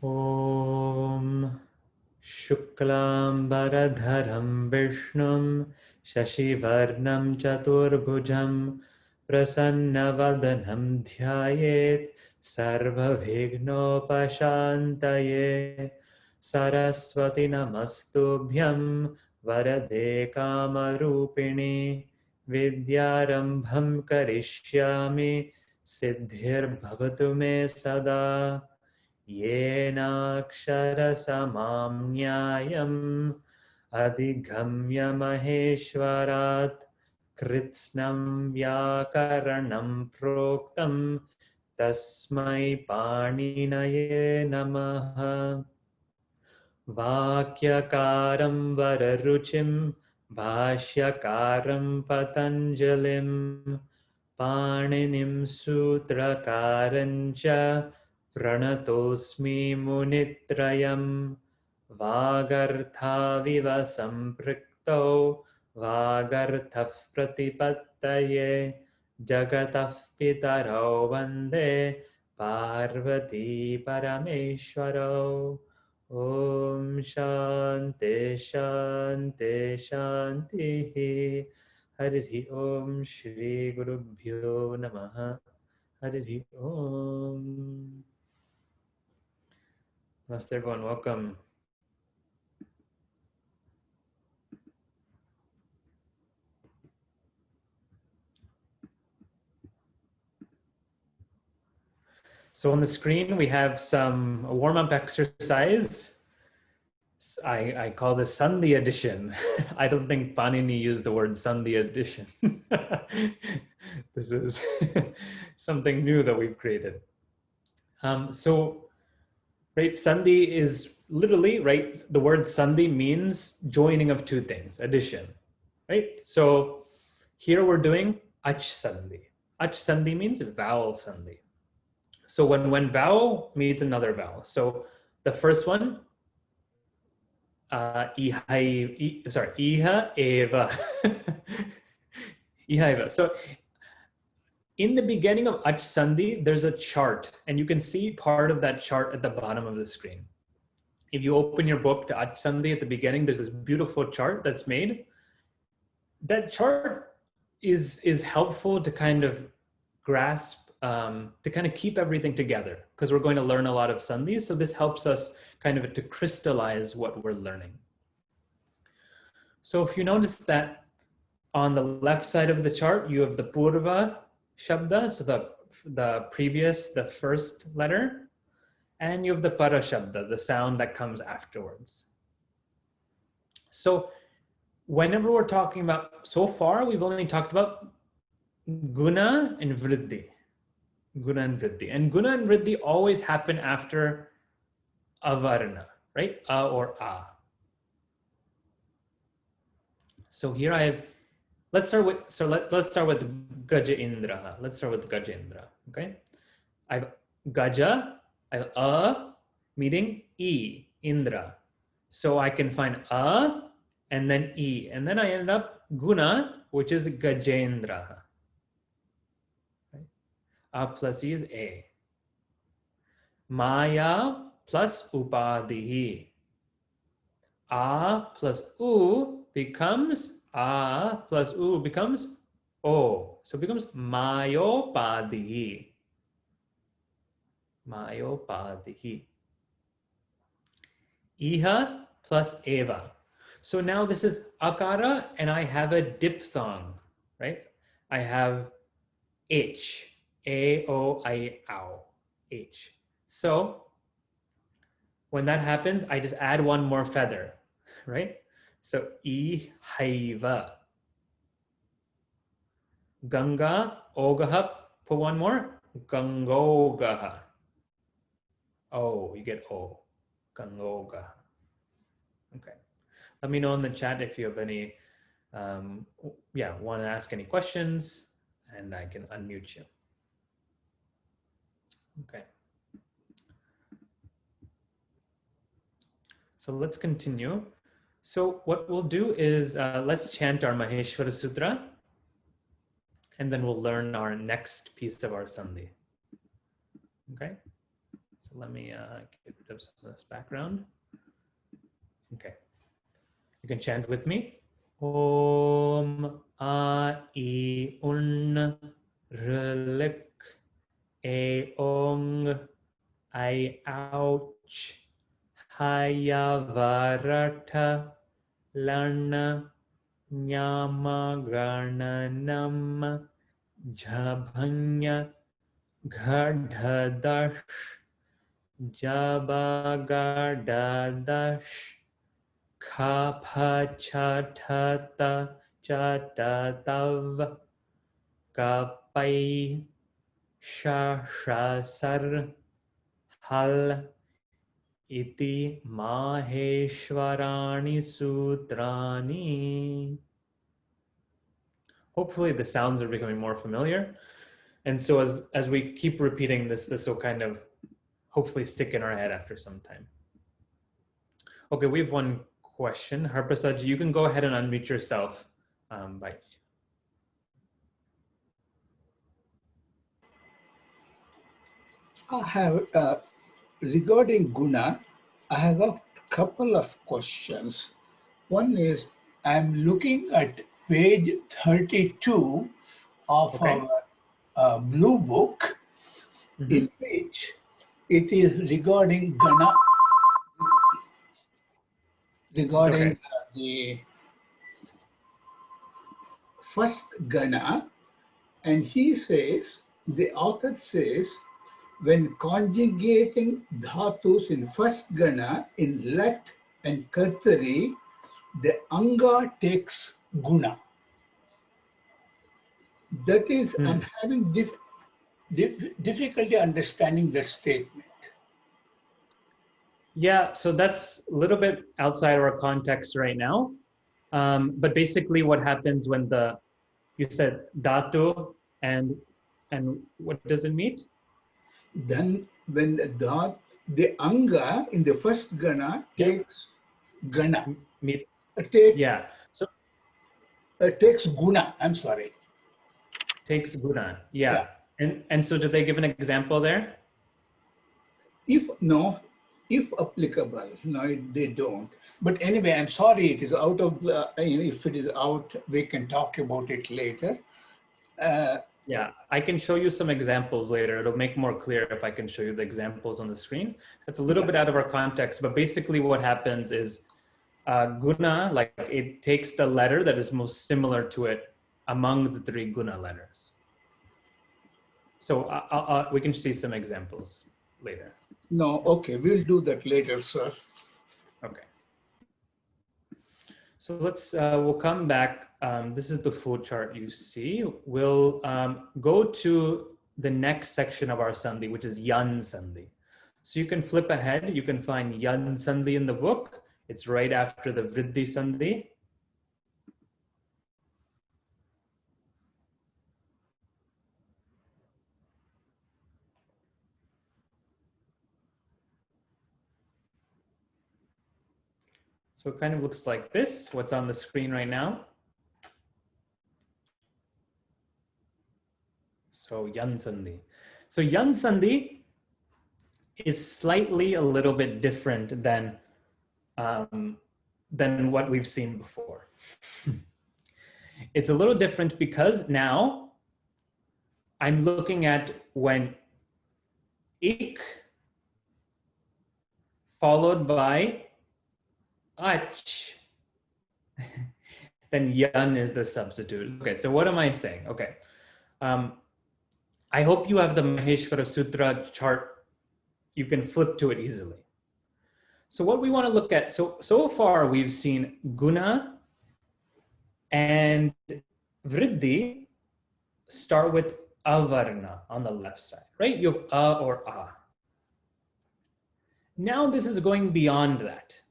Om Shuklam Baradharam Vishnum Shashivarnam Chaturbhujam Prasannavadanam Dhyayet Sarvabhignopashantaye Saraswati Namastubhyam Varade Kamarupini Vidyarambham Karishyami Siddhir Bhavatu Me Sada येनाक्षरसमाम्न्यायम् अधिगम्य महेश्वरात् कृत्स्नं व्याकरणं प्रोक्तं तस्मै पाणिनये नमः। वाक्यकारं वररुचिं भाष्यकारं पतञ्जलिं पाणिनिं सूत्रकारं च प्रणतोऽस्मि मुनित्रयम् वागर्थाविव सम्पृक्तौ वागर्थः प्रतिपत्तये जगतः पितरौ वन्दे Parvati परमेश्वरौ। Om Shanti Shanti Shanti Hari Om Shri Gurubhyo Namaha Hari Om. Namaste everyone, welcome. So on the screen we have some warm-up exercise. I call this Sandhi edition. I don't think Panini used the word Sandhi edition. This is something new that we've created. So, right, Sandhi is literally, right, the word Sandhi means joining of two things, addition, right? So here we're doing Ach Sandhi. Ach Sandhi means vowel Sandhi. So when vowel meets another vowel. So the first one, iha eva. Iha eva. So in the beginning of Ach Sandhi, there's a chart, and you can see part of that chart at the bottom of the screen. If you open your book to Ach Sandhi at the beginning, there's this beautiful chart that's made. That chart is helpful to kind of grasp, to kind of keep everything together, because we're going to learn a lot of Sandhis. So this helps us kind of to crystallize what we're learning. So if you notice that on the left side of the chart, you have the Purva Shabda, so the previous, the first letter, and you have the Para Shabda, the sound that comes afterwards. So whenever we're talking about, so far, we've only talked about Guna and Vriddhi. Guna and Vriddhi. And Guna and Vriddhi always happen after Avarna, right? A or A. So here I have, let's start with Gaja Indra. Let's start with Gaja Indra, okay? I have Gaja, I have A meaning E, Indra. So I can find A and then E. And then I ended up Guna, which is Gajendra. Right? A plus E is A. Maya plus Upadhihi. A plus U becomes A plus U becomes O. So it becomes Mayopadhihi. Mayopadhihi. Iha plus Eva. So now this is Akara and I have a diphthong, right? I have H. A-O-I-Ow. H. So when that happens, I just add one more feather, right? So I-haiva. Ganga, Ogaha, put one more. Gangogaha. Oh, you get O. Gangogaha. Okay. Let me know in the chat if you have any, want to ask any questions, and I can unmute you. Okay. So let's continue. So what we'll do is let's chant our Maheshwara Sutra, and then we'll learn our next piece of our Sandhi. Okay. So let me get rid of some of this background. Okay. You can chant with me. Om A I Un Relik A Ong I Ouch Hayavarata Lana Nyama Gananam Jabhanya Gadadash Jabagadadash Kapachatata Chatatav Kapai Shashasar Hal Iti Maheshwarani Sutrani. Hopefully the sounds are becoming more familiar. And so as we keep repeating this will kind of hopefully stick in our head after some time. Okay, we have one question. Harprasad, you can go ahead and unmute yourself. I have, regarding guna, I have a couple of questions. One is, I'm looking at page 32 of our blue book, in which it is regarding gana, regarding the first gana, and he says, the author says, when conjugating dhatus in first gana in lat and kartari, the anga takes guna. That is, I'm having difficulty understanding that statement. Yeah, so that's a little bit outside of our context right now. But basically what happens when you said dhatu and what does it mean? Then when the anga in the first gana takes gana. Yeah. So takes guna, I'm sorry. Takes guna, yeah. And so did they give an example there? If applicable, no, they don't. But anyway, I'm sorry, it is out of the, if it is out, we can talk about it later. Yeah, I can show you some examples later. It'll make more clear if I can show you the examples on the screen. That's a little bit out of our context, but basically what happens is guna, like it takes the letter that is most similar to it among the three guna letters. So we can see some examples later. No, okay, we'll do that later, sir. Okay. So we'll come back. This is the flow chart you see. We'll go to the next section of our Sandhi, which is yaṇ-sandhiḥ. So you can flip ahead. You can find yaṇ-sandhiḥ in the book. It's right after the vriddhi sandhi. So it kind of looks like this, what's on the screen right now. So yaṇ-sandhiḥ. So yaṇ-sandhiḥ is slightly a little bit different than what we've seen before. It's a little different because now I'm looking at when ik followed by ach, then yaṇ is the substitute. Okay, so what am I saying? Okay. I hope you have the Maheshwara Sutra chart. You can flip to it easily. So what we want to look at, so far we've seen guna and vriddhi start with avarna on the left side, right? You have a or a. Now this is going beyond that.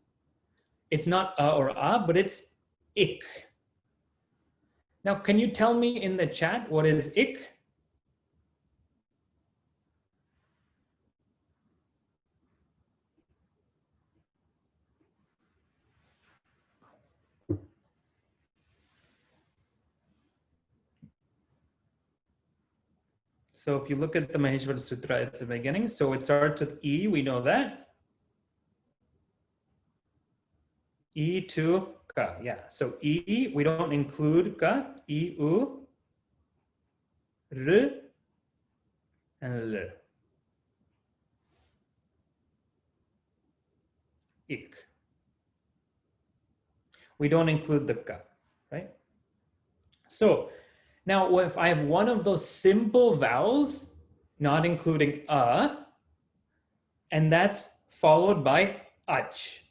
It's not a or a, but it's ik. Now, can you tell me in the chat what is ik? So if you look at the Maheshwara Sutra, it's the beginning. So it starts with E, we know that. E to ka, yeah. So E, we don't include ka, E, U, R, and L. Ik. We don't include the ka, right? So now if I have one of those simple vowels, not including and that's followed by ach.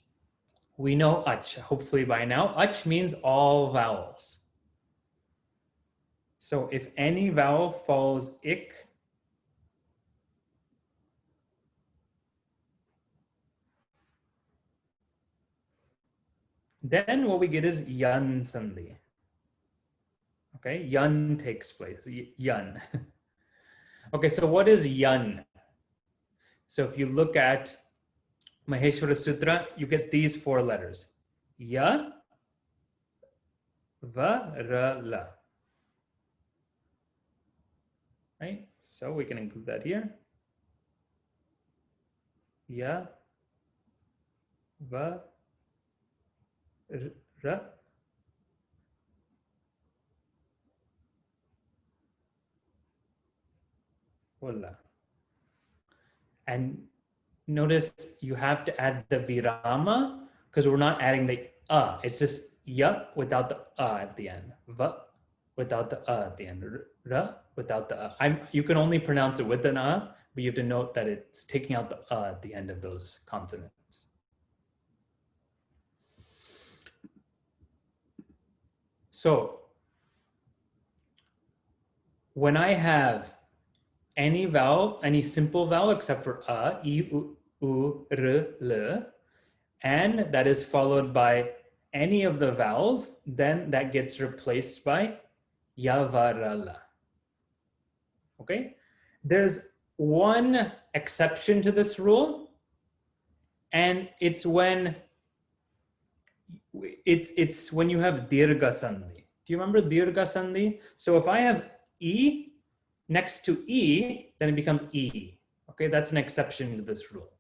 We know ach, hopefully by now. Ach means all vowels. So if any vowel follows ik, then what we get is yaṇ-sandhiḥ. Okay, yaṇ takes place, yaṇ. Okay, so what is yaṇ? So if you look at Maheshwara Sutra, you get these 4 letters. Ya, va, ra, la. Right? So we can include that here. Ya, va, ra. Hola. And notice you have to add the virama because we're not adding the It's just ya without the at the end. Va without the at the end. Ra without the you can only pronounce it with an but you have to note that it's taking out the at the end of those consonants. So when I have any vowel, any simple vowel except for I, U, R, L, and that is followed by any of the vowels, then that gets replaced by yavarala. Okay? There's one exception to this rule, and it's when you have dirgha sandhi. Do you remember dirgha sandhi? So if I have E next to E, then it becomes E. Okay, that's an exception to this rule.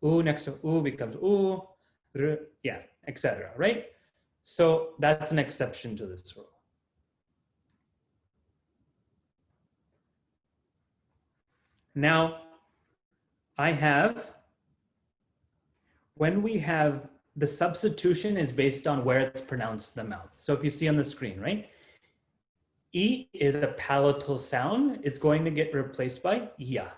U next to U becomes U, R, yeah, etc. Right? So that's an exception to this rule. Now, when we have the substitution is based on where it's pronounced in the mouth. So if you see on the screen, right? E is a palatal sound. It's going to get replaced by ya.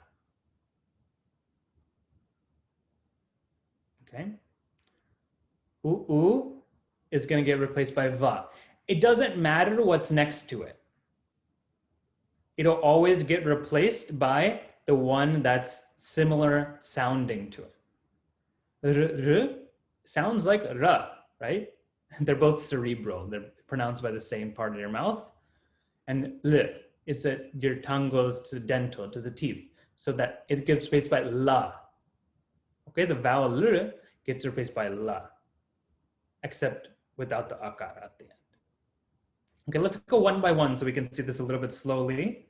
Okay. U is going to get replaced by va. It doesn't matter what's next to it. It'll always get replaced by the one that's similar sounding to it. R sounds like ra, right? They're both cerebral. They're pronounced by the same part of your mouth. And l is that your tongue goes to dental, to the teeth, so that it gets replaced by la. Okay, the vowel l gets replaced by la, except without the akara at the end. Okay, let's go one by one so we can see this a little bit slowly.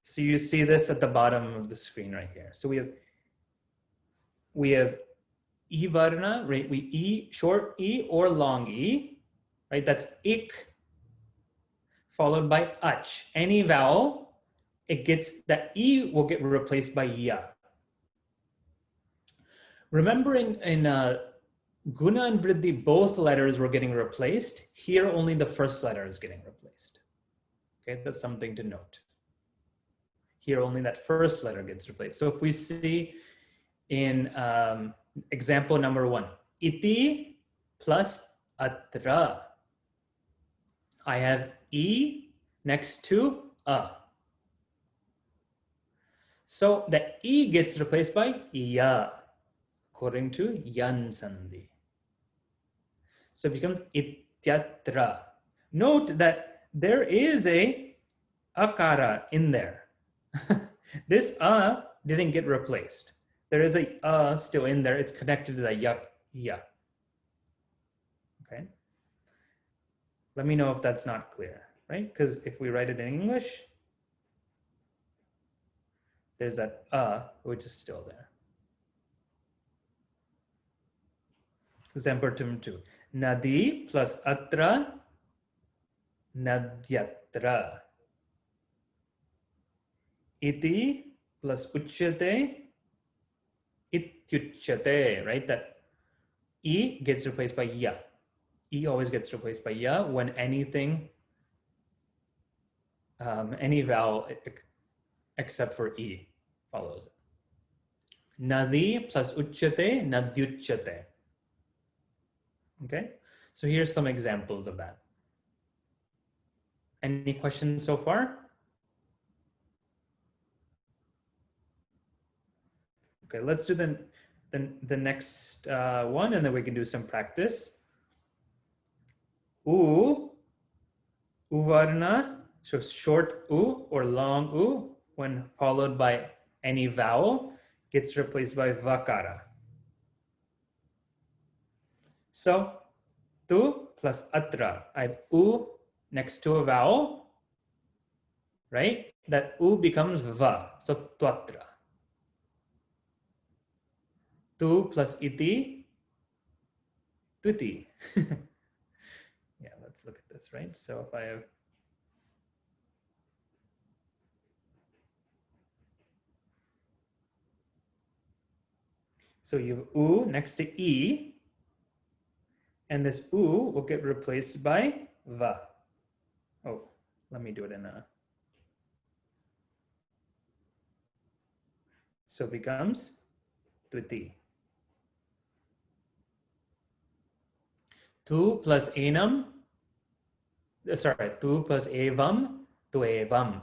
So you see this at the bottom of the screen right here. So we have E varna, right? We E, short E or long E, right? That's ik, followed by ach. Any vowel, it gets, that E will get replaced by ya. Remember in Guna and Vriddhi, both letters were getting replaced. Here, only the first letter is getting replaced. Okay, that's something to note. Here, only that first letter gets replaced. So if we see in example number 1, iti plus atra. I have E next to a. So the E gets replaced by ya, according to yaṇ-sandhiḥ. So it becomes ityatra. Note that there is a akara in there. This didn't get replaced. There is a still in there. It's connected to the ya. Okay. Let me know if that's not clear, right? Because if we write it in English, there's that which is still there. Example 2. Nadi plus atra, nadyatra. Iti plus uchyate, ityuchyate, right? That E gets replaced by ya. E always gets replaced by ya when anything, any vowel except for E follows it. Nadi plus uchyate, nadyuchyate. Okay, so here's some examples of that. Any questions so far? Okay, let's do the next one, and then we can do some practice. Uvarna, so short u or long u, when followed by any vowel, gets replaced by vakara. So, tu plus atra. I have u next to a vowel, right? That u becomes va, so twatra. Tu plus iti, twiti. Yeah, let's look at this, right? So if I have so you have u next to e, and this u will get replaced by va. Oh, let me do it in a. So it becomes twiti. Tu plus enam, sorry, tu plus evam, tuevam.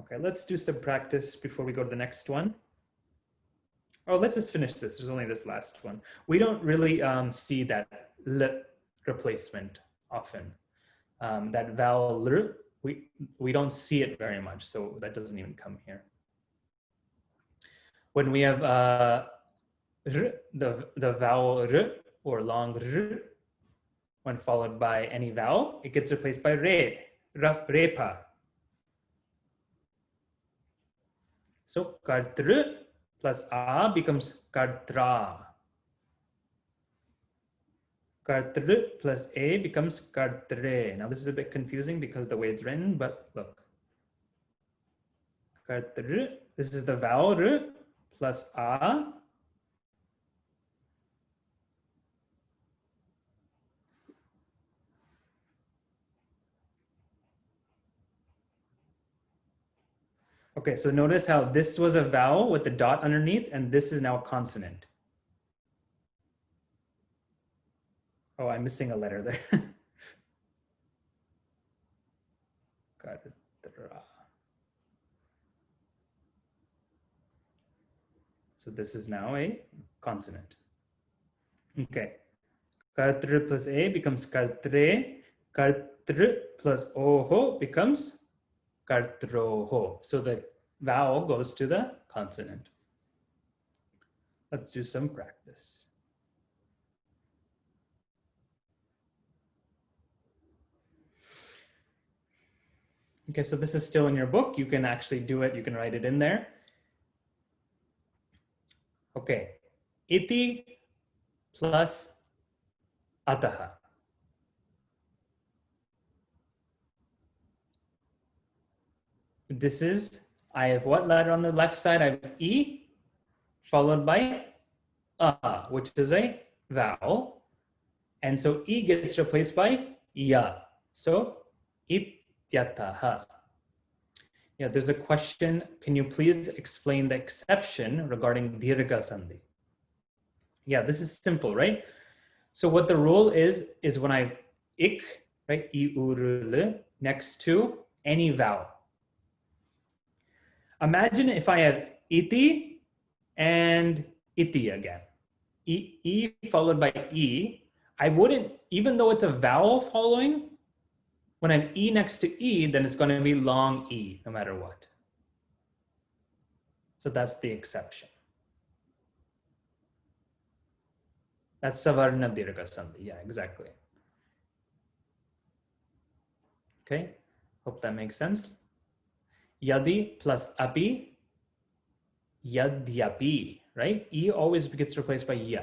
Okay, let's do some practice before we go to the next one. Oh, let's just finish this. There's only this last one. We don't really see that l replacement often. That vowel l, we don't see it very much, so that doesn't even come here. When we have r, the vowel r or long r, when followed by any vowel, it gets replaced by repa. So kartr plus a becomes kartra. Kartr plus a becomes kartre. Now this is a bit confusing because the way it's written, but look. Kartr, this is the vowel r plus a. Okay, so notice how this was a vowel with the dot underneath, and this is now a consonant. Oh, I'm missing a letter there. So this is now a consonant. Okay. Kartr plus a becomes kartre. Kartr plus oho becomes kartroho. So the vowel goes to the consonant. Let's do some practice. Okay, so this is still in your book. You can actually do it. You can write it in there. Okay, iti plus ataha. This is, I have what letter on the left side? I have E followed by A, which is a vowel. And so E gets replaced by ya. So ityataha. Yeah, there's a question. Can you please explain the exception regarding dirgha sandhi? Yeah, this is simple, right? So what the rule is when I ik, right, I-u-r-l, next to any vowel. Imagine if I have iti and iti again. E followed by E. I wouldn't, even though it's a vowel following, when I'm E next to E, then it's going to be long E, no matter what. So that's the exception. That's savarna dirgha sandhi. Yeah, exactly. Okay, hope that makes sense. Yadi plus api, yadyapi, right? E always gets replaced by ya.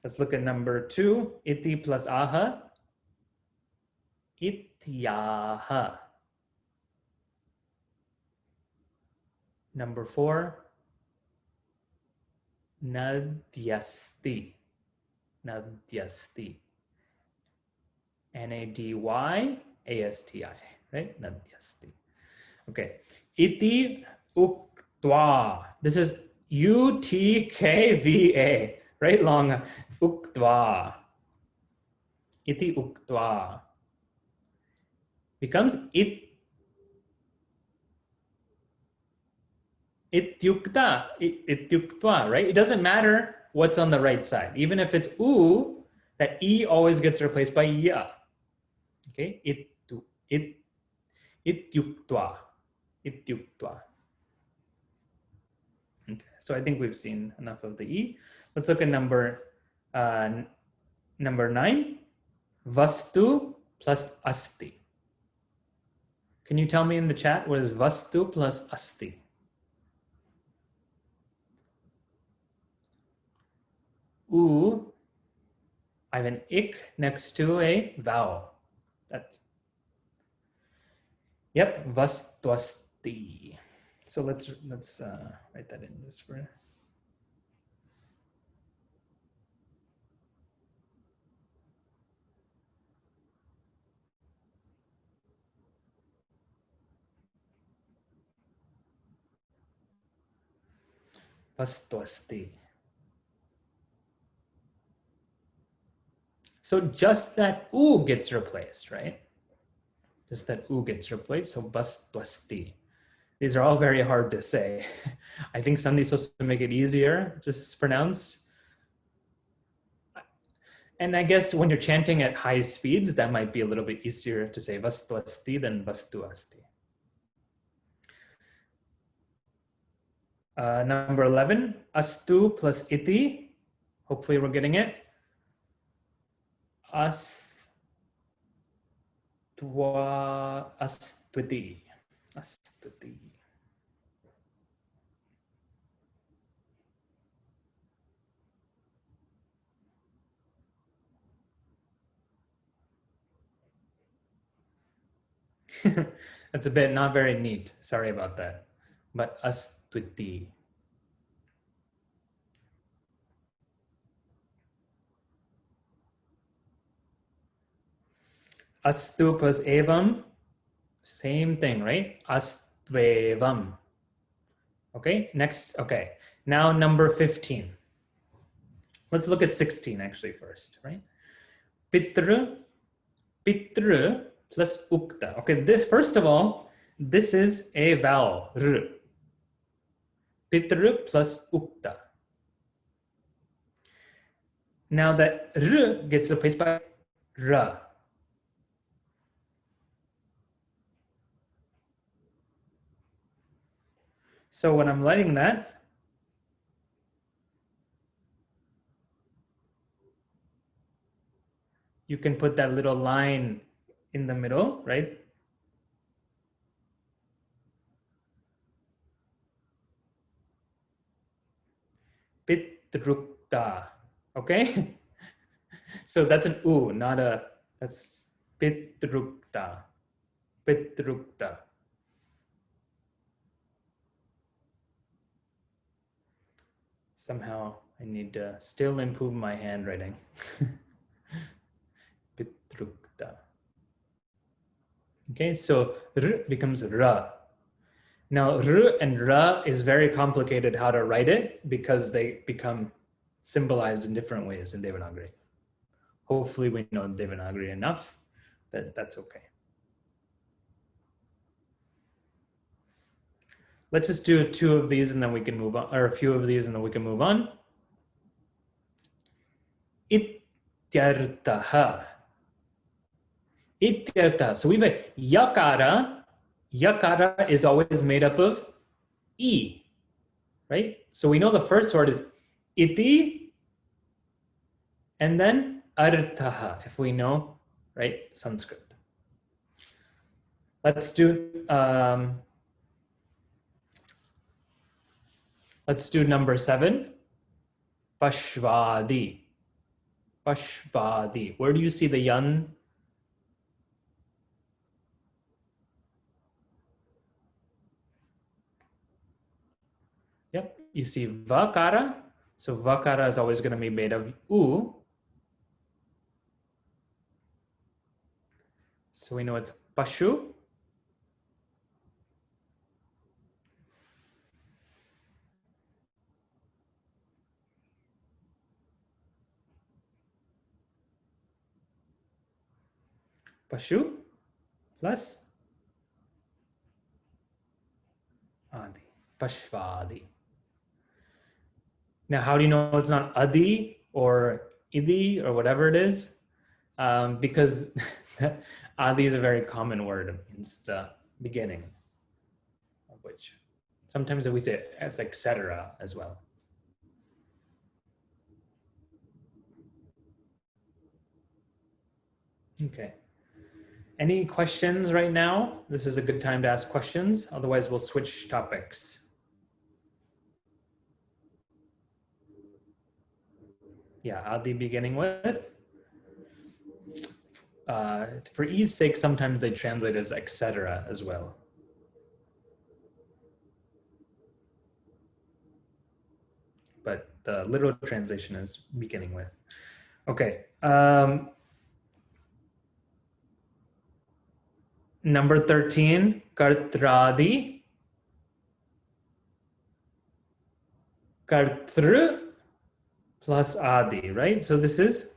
Let's look at number 2. Iti plus aha, ityaha. Number 4, nadyasti, nadyasti. N-A-D-Y-A-S-T-I, right? Nadyasti. Okay. Iti uktva. This is U-T-K-V-A, right? Long. Uktva. Iti uktva. Becomes ityukta, right? It doesn't matter what's on the right side. Even if it's u, that e always gets replaced by ya. Okay, ityuktva. Okay, so I think we've seen enough of the e. Let's look at number 9. Vastu plus asti. Can you tell me in the chat what is vastu plus asti? U, I have an ik next to a vowel. That's, yep, vastvasti. So let's write that in just for. Vastvasti. So just that u gets replaced, right? Just that u gets replaced. So vastvasti. These are all very hard to say. I think Sandhi is supposed to make it easier to pronounce. And I guess when you're chanting at high speeds, that might be a little bit easier to say vastvasti than vastuasti. Number 11, astu plus iti. Hopefully we're getting it. Astuti. Astuti. That's a bit not very neat. Sorry about that. But astuti. Astu plus evam, same thing, right? Astvevam. Okay, next, okay. Now number 15. Let's look at 16 actually first, right? Pitru plus ukta. Okay, this, first of all, this is a vowel, r. Pitru plus ukta. Now that r gets replaced by ra. So when I'm writing that, you can put that little line in the middle, right? Pitrukta, okay? So that's an u, not a, that's pitrukta, pitrukta. Somehow I need to still improve my handwriting. Pitrukta. Okay, so r becomes ra. Now r and ra is very complicated how to write it because they become symbolized in different ways in Devanagari. Hopefully we know Devanagari enough that that's okay. Let's just do 2 of these and then we can move on, or a few of these and then we can move on. Ityartaha. Ityartaha. So we have a yakara. Yakara is always made up of e, right? So we know the first word is iti and then artaha, if we know, right, Sanskrit. Let's do number 7. Pashvadi. Pashvadi. Where do you see the yaṇ? Yep, you see vakara. So vakara is always going to be made of u. So we know it's pashu. Pashu plus adi. Pashvadi. Now, how do you know it's not adi or idi or whatever it is? Because adi is a very common word. It means the beginning of which. Sometimes we say it as etc. as well. Okay. Any questions right now? This is a good time to ask questions. Otherwise, we'll switch topics. Yeah, adi beginning with. For ease sake, sometimes they translate as etc. as well. But the literal translation is beginning with. Okay. Number 13, kartradi. Kartr plus adi, right? So this is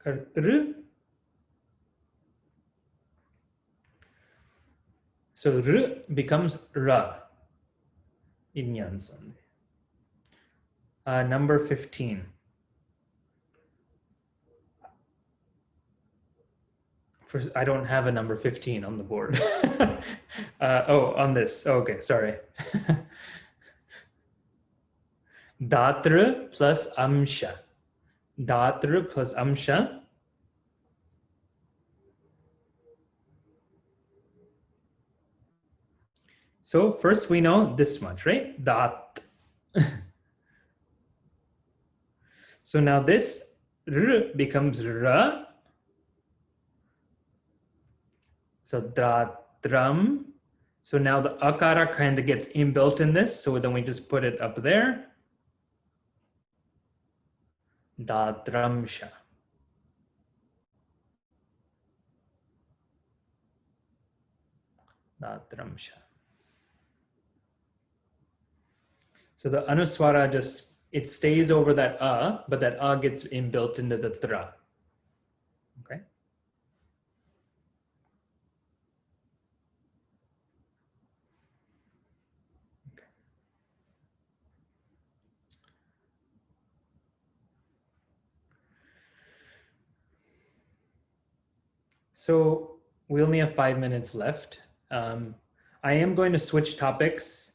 kartr. So r becomes ra in yaṇ-sandhiḥ. Number 15. I don't have a number 15 on the board. On this. Okay, sorry. Datra plus amsha. Datra plus amsha. So first we know this much, right? Dat. So now this r becomes ra. So datram. So now the akara kind of gets inbuilt in this. So then we just put it up there. Datramsha. Datramsha. So the anuswara just, it stays over that but that gets inbuilt into the tra. Okay. So we only have 5 minutes left. I am going to switch topics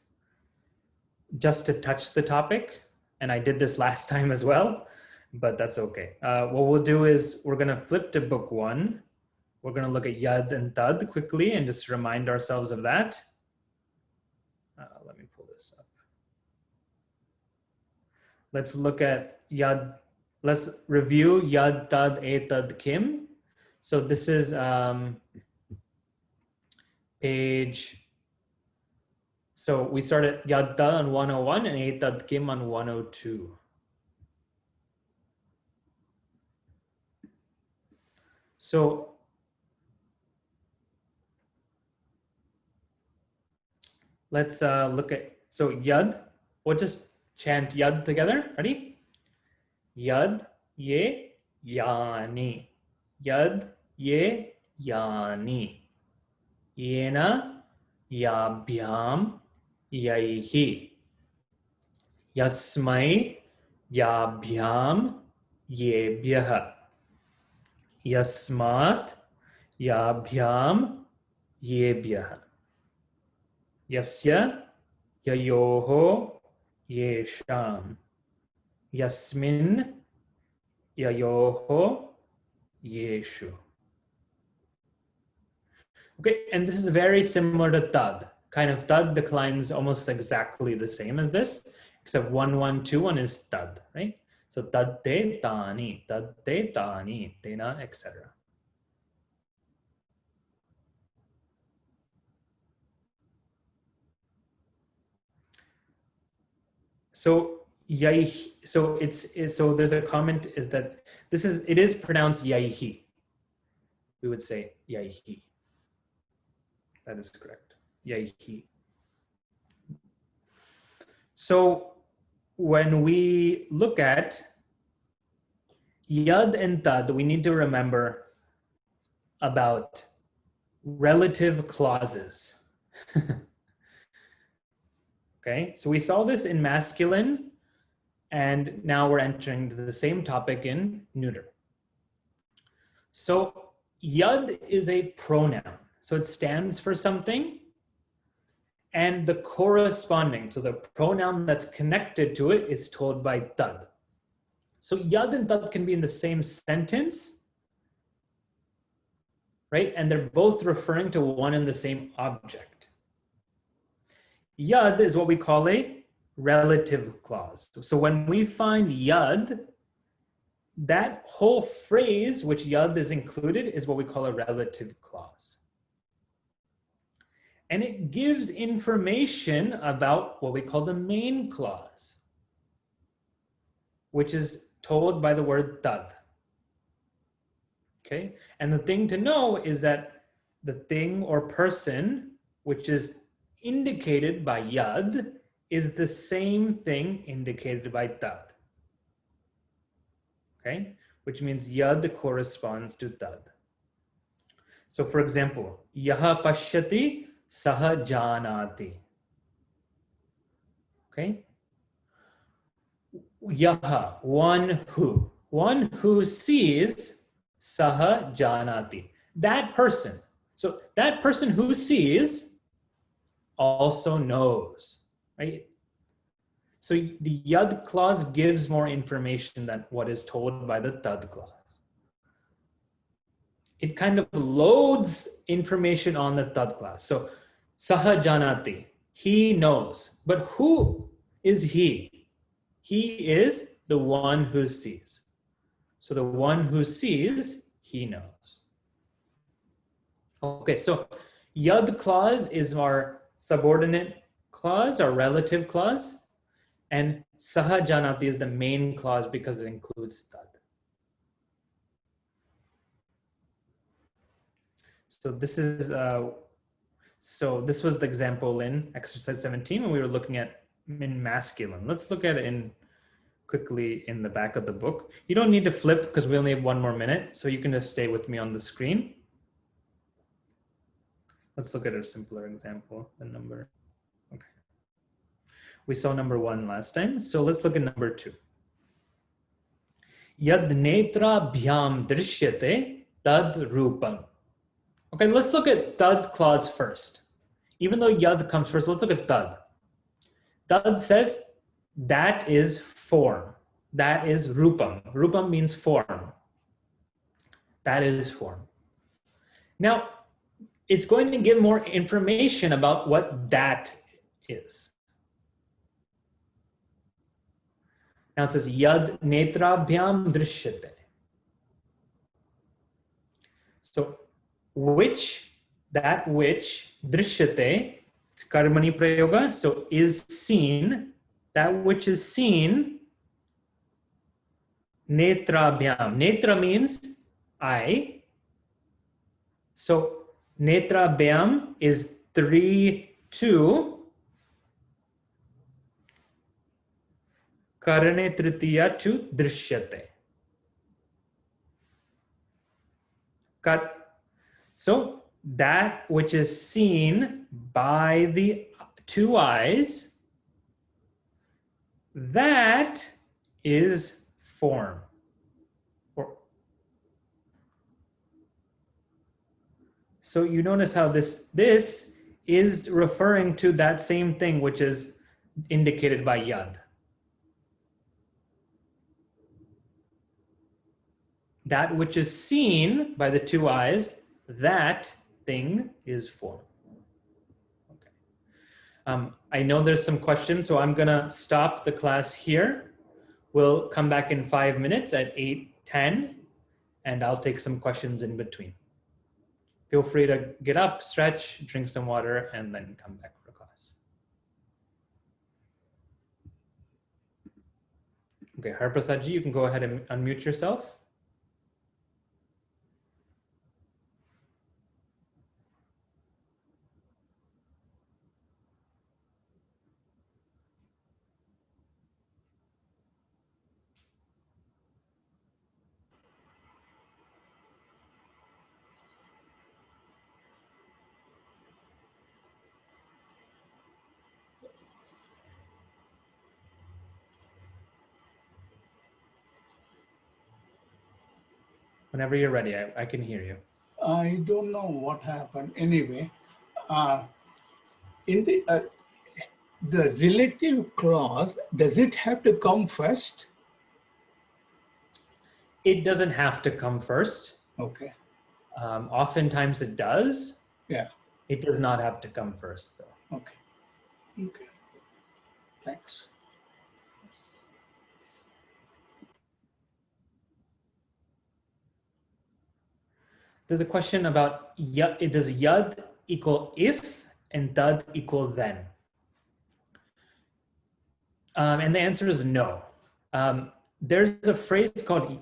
just to touch the topic. And I did this last time as well, but that's okay. What we'll do is we're going to flip to book 1. We're going to look at yad and tad quickly and just remind ourselves of that. Let me pull this up. Let's look at yad. Let's review yad, tad, etad, kim. So this is page. So we start at yad tad on 101 and etad kim on 102. So let's look at, so yad, we'll just chant yad together. Ready? Yad, ye, yani. Yad, ye, yani. Yena, yabhyam, yaihi. Yasmai, yabhyam, yebhyah. Yasmat, yabhyam, yebhyah. Yasya, yayoho, yesham. Yasmin yayoho yeshu. Okay, and this is very similar to tad. Kind of tad declines almost exactly the same as this, except 1, 1, 2, 1 is tad, right? So tad te tani, tena, etc. So so so there's a comment is that it is pronounced yaihi. We would say yaihi. That is correct. Yaihi. So when we look at yad and tad, we need to remember about relative clauses. Okay, so we saw this in masculine, and now we're entering the same topic in neuter. So yad is a pronoun. So it stands for something, and the corresponding, so the pronoun that's connected to it is told by tad. So yad and tad can be in the same sentence, right? And they're both referring to one and the same object. Yad is what we call a relative clause. So when we find yad, that whole phrase, which yad is included, is what we call a relative clause. And it gives information about what we call the main clause, which is told by the word tad. Okay, and the thing to know is that the thing or person, which is indicated by yad, is the same thing indicated by tad. Okay, which means yad corresponds to tad. So for example, yaha pashyati saha janati. Okay, yaha, one who sees, saha janati, that person. So that person who sees also knows, right? So the yad clause gives more information than what is told by the tad clause. It kind of loads information on the tad clause. So saha janati, he knows. But who is he? He is the one who sees. So the one who sees, he knows. Okay, so yad clause is our subordinate clause, our relative clause. And saha janati is the main clause because it includes tad. So this is this was the example in exercise 17 when we were looking at in masculine. Let's look at it quickly in the back of the book. You don't need to flip because we only have 1 more minute, so you can just stay with me on the screen. Let's look at a simpler example than number. Okay. We saw number 1 last time, so let's look at number 2. Yad netra bhyam drishyate tad rupam. Okay, let's look at tad clause first. Even though yad comes first, let's look at tad. Tad says that is form. That is rupam. Rupam means form. That is form. Now, it's going to give more information about what that is. Now it says yad netrabhyam drishyate. So that which drishyate, it's karmani prayoga, so is seen, that which is seen, netrabhyam. Netra means eye. So netrabhyam is 3, 2. Karane tritiya to drishyate. So that which is seen by the 2 eyes, that is form. So you notice how this is referring to that same thing which is indicated by yad. that which is seen by the two eyes, that thing is form. Okay. I know there's some questions, so I'm gonna stop the class here. We'll come back in 5 minutes at 8:10, and I'll take some questions in between. Feel free to get up, stretch, drink some water, and then come back for class. Okay, Harprasadji, you can go ahead and unmute yourself. Whenever you're ready, I can hear you. I don't know what happened. Anyway, in the relative clause, does it have to come first? It doesn't have to come first. Okay. Oftentimes it does. Yeah. It does not have to come first, though. Okay. Okay. Thanks. There's a question about does yad equal if and tad equal then? And the answer is no. There's a phrase called,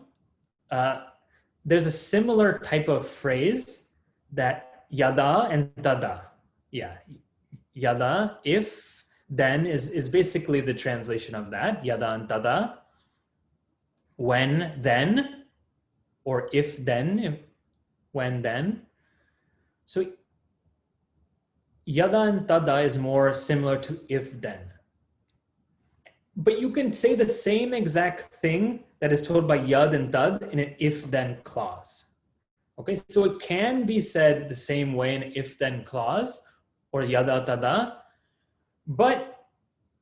there's a similar type of phrase that yada and tada. Yeah, yada, if, then is basically the translation of that, yada and tada. When, then, or if, then, when, then. So yada and tada is more similar to if, then. But you can say the same exact thing that is told by yad and tad in an if-then clause. Okay, so it can be said the same way in an if-then clause or yada tada, but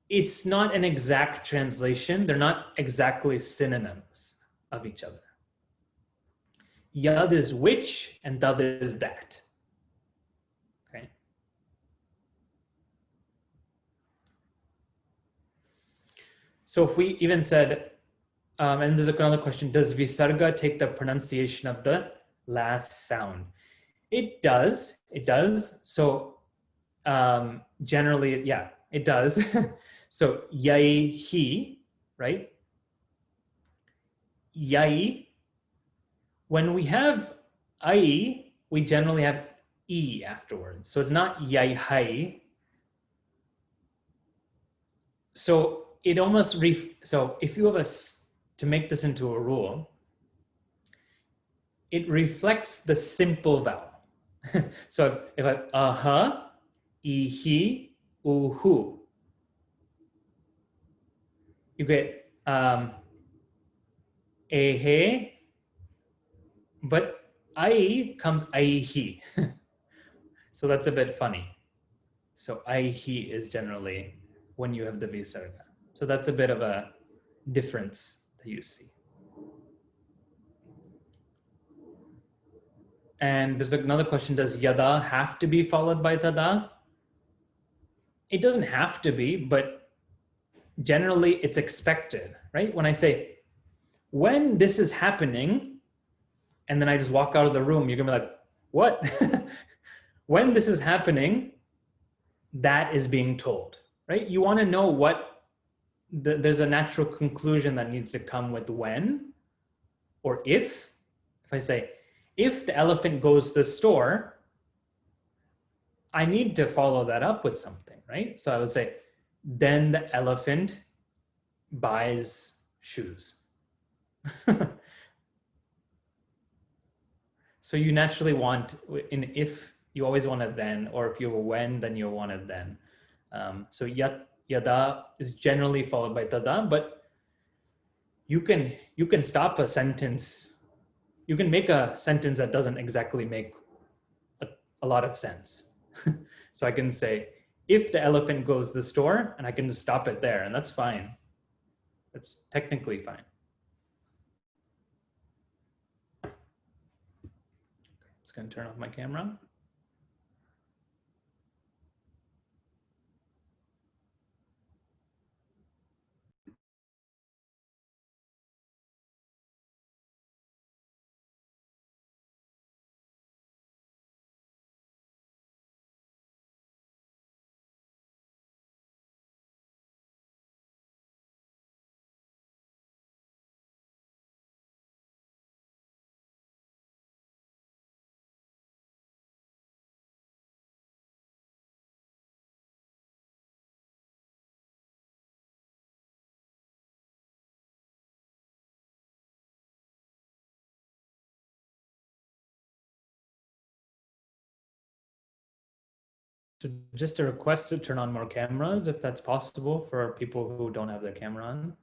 it's not an exact translation. They're not exactly synonyms of each other. Yad is which and tad is that. Okay. So if we even said, and there's another question, does Visarga take the pronunciation of the last sound? It does. It does. So generally, yeah, it does. So yaṇ-sandhiḥ, right? Yaṇ. When we have I, we generally have E afterwards. So it's not yaṇ-sandhiḥ. So it almost, so if you have to make this into a rule, it reflects the simple vowel. So if I, aha, ihi, uhu, you get ehe, but I comes aihi. So that's a bit funny. So aihi is generally when you have the visarga. So that's a bit of a difference that you see. And there's another question, does yada have to be followed by tada? It doesn't have to be, but generally it's expected, right? When I say, when this is happening, and then I just walk out of the room, you're gonna be like, what? When this is happening, that is being told, right? You wanna know what, there's a natural conclusion that needs to come with when, or if I say, if the elephant goes to the store, I need to follow that up with something, right? So I would say, then the elephant buys shoes. So you naturally want, in if, you always want a then, or if you have a when, then you want a then. So yada is generally followed by tada, but you can stop a sentence. You can make a sentence that doesn't exactly make a lot of sense. So I can say, if the elephant goes to the store, and I can just stop it there, and that's fine. That's technically fine. going to turn off my camera. So just a request to turn on more cameras if that's possible for people who don't have their camera on.